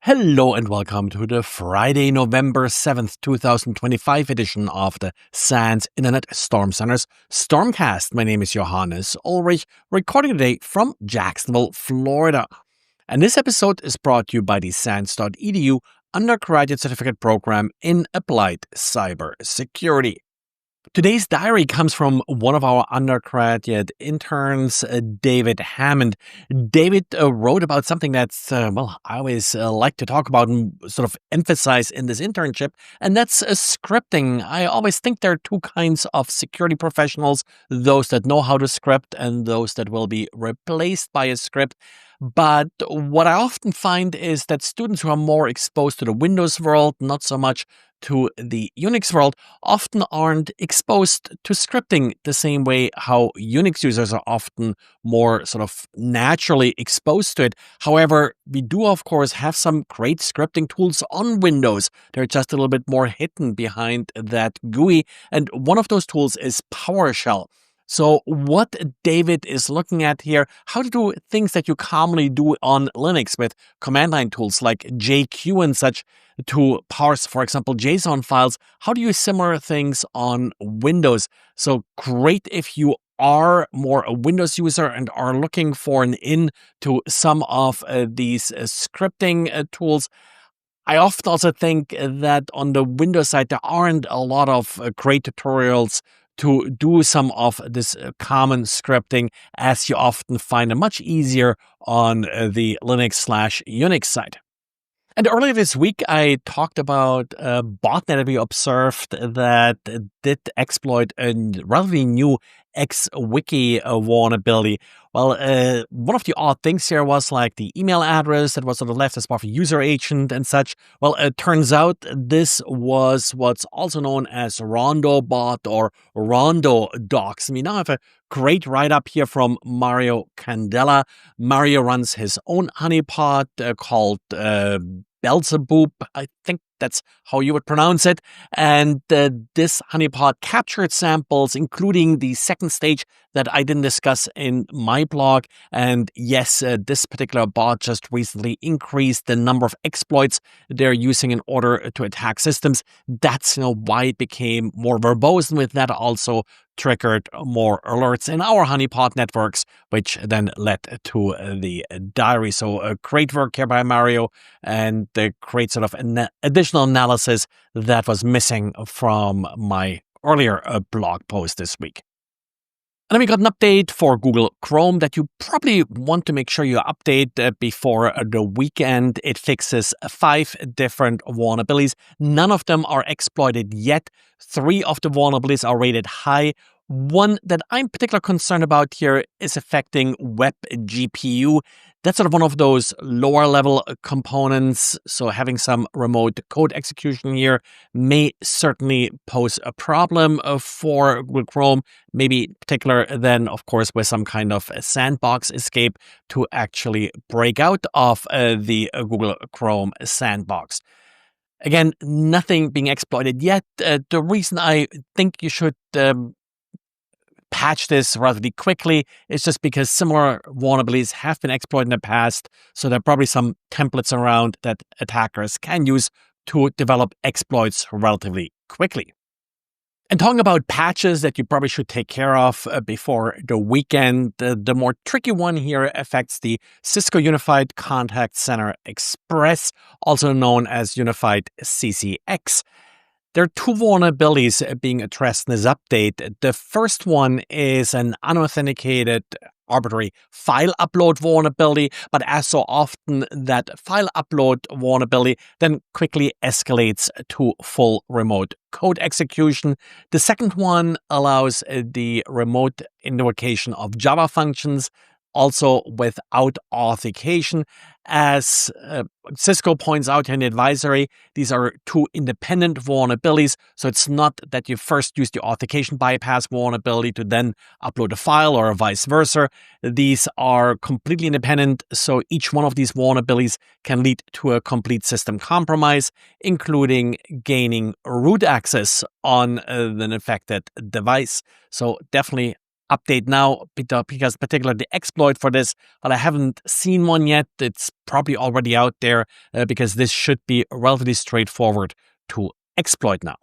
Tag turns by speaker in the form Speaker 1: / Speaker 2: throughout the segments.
Speaker 1: Hello and welcome to the Friday, November 7th, 2025 edition of the SANS Internet Storm Center's Stormcast. My name is Johannes Ulrich, recording today from Jacksonville, Florida. And this episode is brought to you by the SANS.edu undergraduate certificate program in applied cybersecurity. Today's diary comes from one of our undergraduate interns, David Hammond. David wrote about something that's, I always like to talk about and sort of emphasize in this internship, and that's scripting. I always think there are two kinds of security professionals, those that know how to script and those that will be replaced by a script. But what I often find is that students who are more exposed to the Windows world, not so much to the Unix world, often aren't exposed to scripting the same way how Unix users are often more sort of naturally exposed to it. However, we do, of course, have some great scripting tools on Windows. They're just a little bit more hidden behind that GUI. And one of those tools is PowerShell. So what David is looking at here, how to do things that you commonly do on Linux with command line tools like JQ and such to parse, for example, JSON files. How do you similar things on Windows? So great if you are more a Windows user and are looking for an in to some of these scripting tools. I often also think that on the Windows side, there aren't a lot of great tutorials to do some of this common scripting, as you often find it much easier on the Linux/Unix side. And earlier this week, I talked about a botnet that we observed that did exploit a relatively new XWiki vulnerability. Well, one of the odd things here was like the email address that was sort of left as part of a user agent and such. Well, it turns out this was what's also known as RondoBot or RondoDox. We now have a great write-up here from Mario Candela. Mario runs his own honeypot called Beelzebub, I think that's how you would pronounce it. And this honeypot captured samples, including the second stage that I didn't discuss in my blog. And yes, this particular bot just recently increased the number of exploits they're using in order to attack systems. That's why it became more verbose, and with that also triggered more alerts in our honeypot networks, which then led to the diary. So great work here by Mario, and the great sort of additional analysis that was missing from my earlier blog post this week. And then we got an update for Google Chrome that you probably want to make sure you update before the weekend. It fixes 5 different vulnerabilities. None of them are exploited yet. 3 of the vulnerabilities are rated high. One that I'm particularly concerned about here is affecting web GPU. That's sort of one of those lower level components. So having some remote code execution here may certainly pose a problem for Google Chrome, maybe in particular then, of course, with some kind of a sandbox escape to actually break out of the Google Chrome sandbox. Again, nothing being exploited yet. The reason I think you should patch this relatively quickly is just because similar vulnerabilities have been exploited in the past. So there are probably some templates around that attackers can use to develop exploits relatively quickly. And talking about patches that you probably should take care of before the weekend, the more tricky one here affects the Cisco Unified Contact Center Express, also known as Unified CCX. There are 2 vulnerabilities being addressed in this update. The first one is an unauthenticated arbitrary file upload vulnerability, but as so often, that file upload vulnerability then quickly escalates to full remote code execution. The second one allows the remote invocation of Java functions, also without authentication. As Cisco points out in the advisory, these are 2 independent vulnerabilities. So it's not that you first use the authentication bypass vulnerability to then upload a file or vice versa. These are completely independent. So each one of these vulnerabilities can lead to a complete system compromise, including gaining root access on an affected device. So definitely update now because particularly the exploit for this, well, I haven't seen one yet. It's probably already out there because this should be relatively straightforward to exploit now.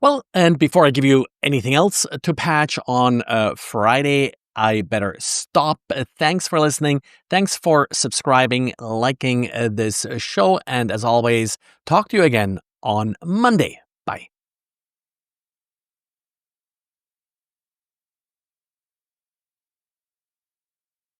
Speaker 1: Well, and before I give you anything else to patch on Friday, I better stop. Thanks for listening. Thanks for subscribing, liking this show. And as always, talk to you again on Monday. Bye.